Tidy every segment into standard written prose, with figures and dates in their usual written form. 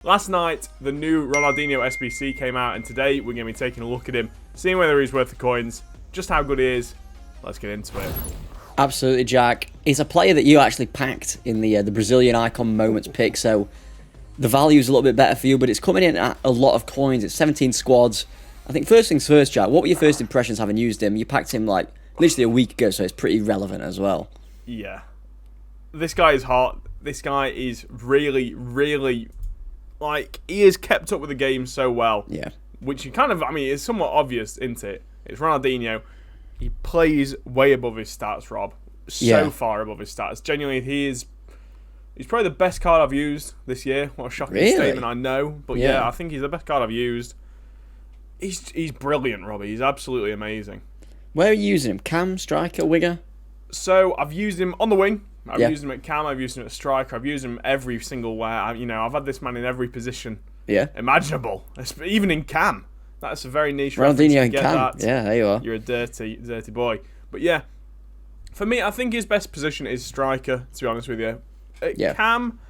Last night, the new Ronaldinho SBC came out, and today we're going to be taking a look at him, seeing whether he's worth the coins, just how good he is. Let's get into it. Absolutely, Jack. He's a player that you actually packed in the Brazilian Icon Moments pick, so the value's a little bit better for you, but it's coming in at a lot of coins. It's 17 squads. I think first things first, Jack, what were your first impressions having used him? You packed him like literally a week ago, so it's pretty relevant as well. Yeah. This guy is hot. This guy is really, like, he has kept up with the game so well. Yeah. Which you kind of, I mean, it's somewhat obvious, isn't it? It's Ronaldinho. He plays way above his stats, Rob. So far above his stats. Genuinely, he's probably the best card I've used this year. What a shocking statement, I know. But yeah, I think he's the best card I've used. He's brilliant, Robbie. He's absolutely amazing. Where are you using him? Cam, striker, winger? So, I've used him on the wing. I've used him at cam, I've used him at striker, I've used him every single way. I've had this man in every position imaginable, even in cam. That's a very niche reference. Ronaldinho in cam. Yeah, there you are. You're a dirty boy. But yeah, for me, I think his best position is striker, to be honest with you. At cam,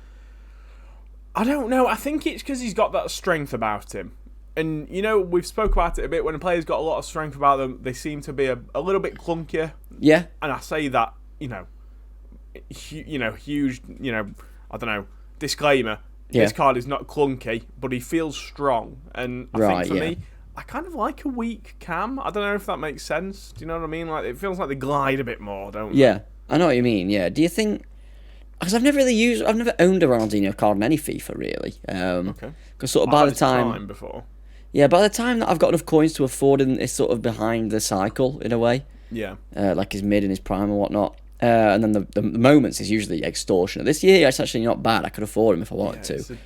I don't know. I think it's because he's got that strength about him. And, we've spoke about it a bit. When a player's got a lot of strength about them, they seem to be a little bit clunkier. Yeah. And I say that, huge, I don't know, disclaimer. Yeah. This card is not clunky, but he feels strong. And I think for me, I kind of like a weak cam. I don't know if that makes sense. Do you know what I mean? Like, it feels like they glide a bit more, don't they? Yeah, I know what you mean. Yeah. Do you think? Because I've never owned a Ronaldinho card in any FIFA really. Okay. Because sort of by the time before. Yeah, by the time that I've got enough coins to afford him, it's sort of behind the cycle in a way. Yeah. Like his mid and his prime and whatnot. And then the moments is usually extortionate. This year, it's actually not bad. I could afford him if I wanted to.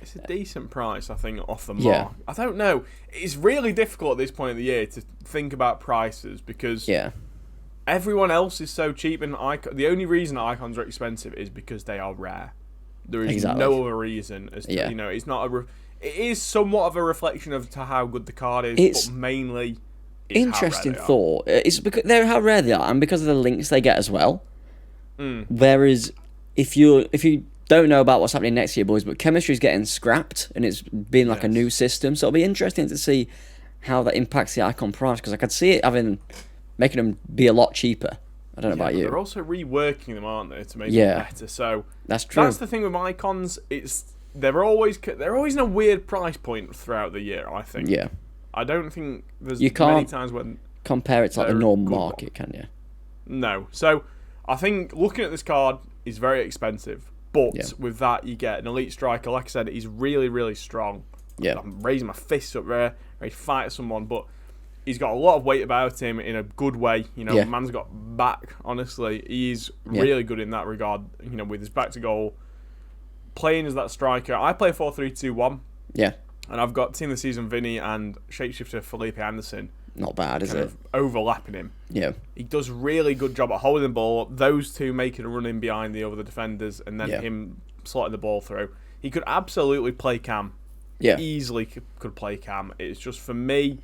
It's a decent price, I think, off the mark. Yeah. I don't know. It's really difficult at this point of the year to think about prices because everyone else is so cheap. And the only reason icons are expensive is because they are rare. There is no other reason. As to, it's not it is somewhat of a reflection of to how good the card is, but mainly... Interesting thought. It's because they're how rare they are, and because of the links they get as well. Whereas, if you don't know about what's happening next year, boys, but chemistry's getting scrapped, and it's been like a new system, so it'll be interesting to see how that impacts the icon price, because I could see it making them be a lot cheaper. I don't know about you. They're also reworking them, aren't they, to make them better? So that's true. That's the thing with icons. They're always in a weird price point throughout the year, I think. Yeah. I don't think there's many times when... compare it to like the normal market, can you? No. So, I think looking at this card is very expensive. But with that, you get an elite striker. Like I said, he's really, really strong. Yeah. I'm raising my fists up there, ready to fight someone. But he's got a lot of weight about him in a good way. Man's got back, honestly. He's really good in that regard, with his back to goal. Playing as that striker. I play 4-3-2-1. Yeah. And I've got Team of the Season Vinny and Shapeshifter Felipe Anderson. Not bad, is it? Overlapping him. Yeah. He does a really good job at holding the ball. Those two making a run in behind the other defenders, and then him slotting the ball through. He could absolutely play cam. Yeah. Easily could play cam. It's just, for me,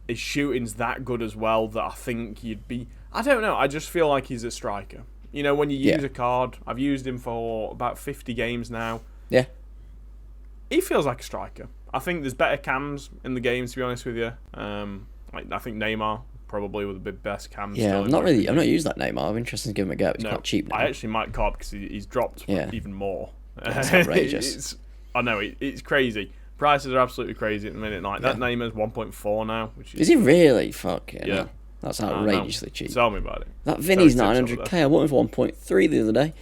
his shooting's that good as well that I think you'd be... I don't know. I just feel like he's a striker. When you use a card, I've used him for about 50 games now. Yeah. He feels like a striker. I think there's better cams in the game, to be honest with you. I think Neymar probably with the best cams. Yeah, I've not used that Neymar. I'm interested to give him a go. It's quite cheap now. I actually might cop because he's dropped even more. That's outrageous. I know, it's crazy. Prices are absolutely crazy at the minute. Like that Neymar's 1.4 now. Is he really? Fuck yeah. Yeah. That's outrageously cheap. Tell me about it. That Vinny's 900k. I bought him for 1.3 the other day.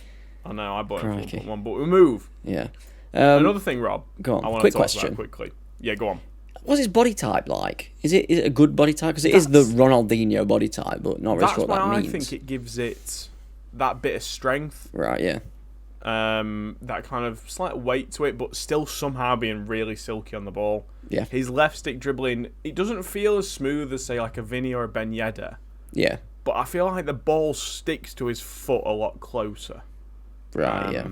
I know, I bought him for 1.1, but we move. Yeah. Another thing, Rob. Go on. I want Quick to talk question. about quickly. Yeah, go on. What's his body type like? Is it a good body type? Because it is the Ronaldinho body type, but not really sure what that means. I think it gives it that bit of strength. Right, yeah. That kind of slight weight to it, but still somehow being really silky on the ball. Yeah. His left stick dribbling, it doesn't feel as smooth as, say, like a Vinny or a Ben Yedder. Yeah. But I feel like the ball sticks to his foot a lot closer. Right, yeah.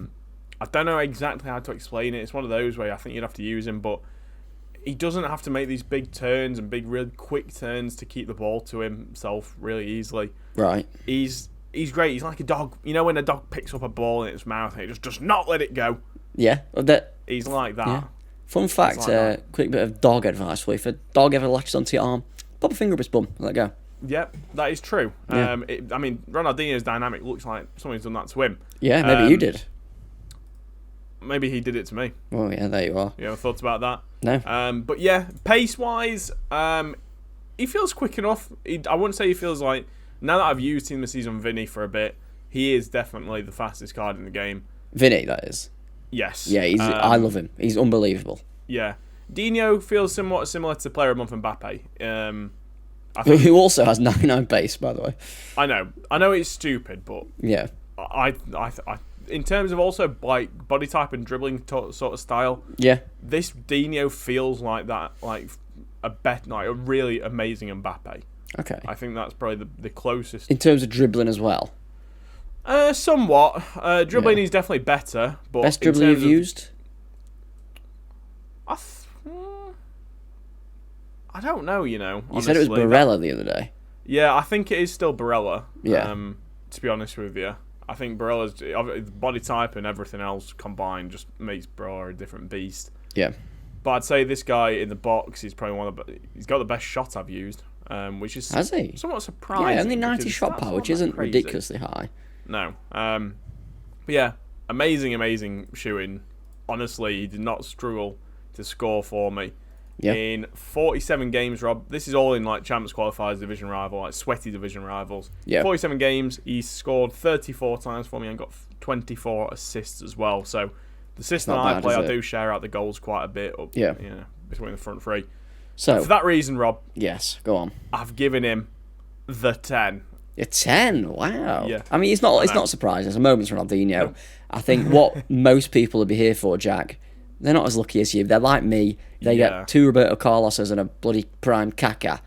I don't know exactly how to explain it. It's one of those where I think you'd have to use him, but he doesn't have to make these big turns and big, really quick turns to keep the ball to himself really easily. Right. He's great. He's like a dog. When a dog picks up a ball in its mouth and it just does not let it go. Yeah. He's like that. Yeah. Fun fact, like quick bit of dog advice for you. If a dog ever latches onto your arm, pop a finger up his bum and let it go. Yep, that is true. Yeah. I mean, Ronaldinho's dynamic looks like someone's done that to him. Yeah, maybe you did. Maybe he did it to me. Oh, yeah, there you are. You ever thought about that? No. But yeah, pace-wise, he feels quick enough. I wouldn't say he feels like... Now that I've used Team of the Season Vinny for a bit, he is definitely the fastest card in the game. Vinny, that is. Yes. Yeah, I love him. He's unbelievable. Yeah. Dino feels somewhat similar to Player of the Month Mbappe. Who also has 99 pace, by the way. I know it's stupid, but yeah, I in terms of also like body type and dribbling sort of style, yeah, this Dino feels like that, like a really amazing Mbappe. Okay, I think that's probably the closest in terms of dribbling as well. Somewhat. Dribbling is definitely better, but best dribbling you've used. I don't know, you know. You said it was Barella the other day. Yeah, I think it is still Barella. Yeah. To be honest with you, I think Barella's body type and everything else combined just makes Barella a different beast. Yeah. But I'd say this guy in the box is probably he's got the best shot I've used, which is Has he? somewhat surprising. Yeah, only 90 shot power, which isn't crazy. ridiculously high. No. But yeah, amazing shooting. Honestly, he did not struggle to score for me. Yeah. In 47 games, Rob. This is all in like Champions Qualifiers, division rival, like sweaty division rivals. Yeah. 47 games, he scored 34 times for me and got 24 assists as well. So the system I play, I do share out the goals quite a bit up, between the front three. So for that reason, Rob. Yes, go on. I've given him the 10. A 10? Wow. Yeah. I mean, it's not surprising. It's a moment's Ronaldinho. No. I think what most people would be here for, Jack, they're not as lucky as you. They're like me. They get 2 Roberto Carloses and a bloody prime Kaká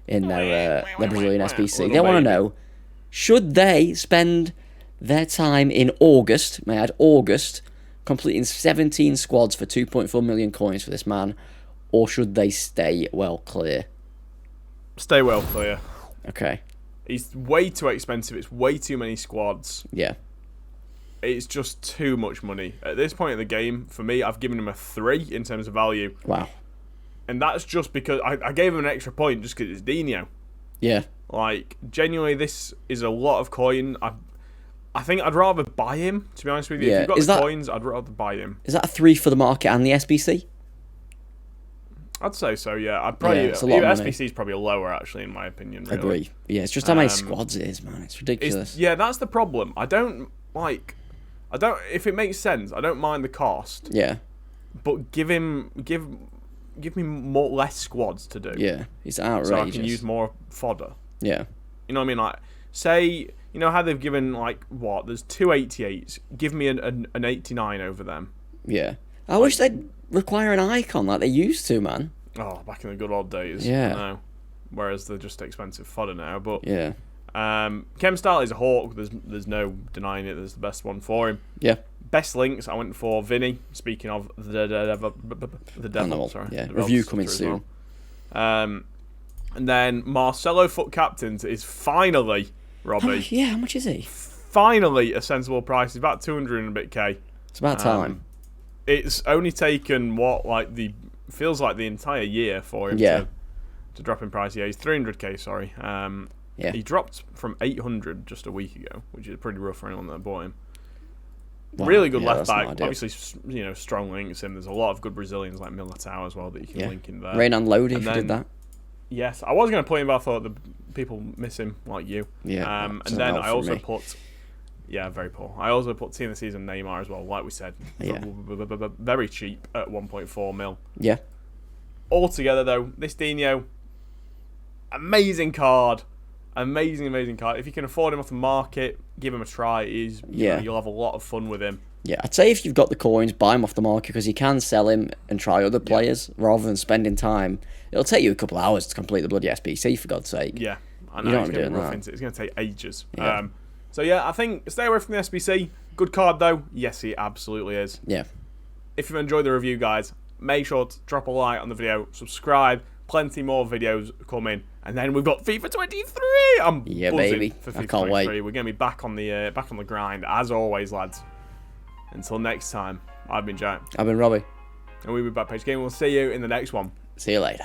in their Brazilian SBC. They want to know, should they spend their time in August, may I add August, completing 17 squads for 2.4 million coins for this man, or should they stay well clear? Stay well clear. Okay. He's way too expensive. It's way too many squads. Yeah. It's just too much money. At this point in the game, for me, I've given him a 3 in terms of value. Wow. And that's just because I gave him an extra point just because it's Dino. Yeah. Like, genuinely, this is a lot of coin. I think I'd rather buy him, to be honest with you. Yeah. If you've got the coins, I'd rather buy him. Is that a 3 for the market and the SBC? I'd say so, yeah. I'd probably SBC is probably lower, actually, in my opinion. Really. Agree. Yeah, it's just how many squads it is, man. It's ridiculous. That's the problem. If it makes sense, I don't mind the cost. Yeah. But give me less squads to do. Yeah, it's outrageous. So I can use more fodder. Yeah. You know what I mean? Like, say, you know how they've given, like, what? There's 2 88s. Give me an 89 over them. Yeah. I wish they'd require an icon like they used to, man. Oh, back in the good old days. Yeah. I know. Whereas they're just expensive fodder now. But yeah. Chemstyle is a hawk. There's no denying it. There's the best one for him. Yeah. Best links, I went for Vinny. Speaking of the devil, sorry. Yeah. Review coming soon. Well. And then Marcelo Foot Captains is finally, Robbie. How much is he? Finally a sensible price. It's about 200 and a bit K. It's about time. It's only taken feels like the entire year for him to drop in price. Yeah, he's 300K, sorry. Yeah. He dropped from 800 just a week ago, which is pretty rough for anyone that bought him. Wow. Really good left back. Obviously, strong links in. There's a lot of good Brazilians like Militao as well that you can link in there. Renan Lodi, if you did that. Yes, I was going to put him, but I thought the people miss him like you. Yeah. And then I also put... Yeah, very poor. I also put Team of the Season Neymar as well, like we said. Yeah. Very cheap at 1.4 mil. Yeah. Altogether, though, this Dino, amazing card. Amazing card. If you can afford him off the market, give him a try. You'll have a lot of fun with him. Yeah, I'd say if you've got the coins, buy him off the market because you can sell him and try other players rather than spending time. It'll take you a couple of hours to complete the bloody SBC, for God's sake. Yeah, I know. It's going to take ages. Yeah. So yeah, I think stay away from the SBC. Good card though. Yes, he absolutely is. Yeah. If you've enjoyed the review, guys, make sure to drop a like on the video, subscribe. Plenty more videos coming, and then we've got FIFA 23. I'm buzzing baby. for FIFA I can't 23. wait. We're gonna be back on the grind as always, lads. Until next time, I've been Jack. I've been Robbie. And we'll be back, Page Game. We'll see you in the next one. See you later.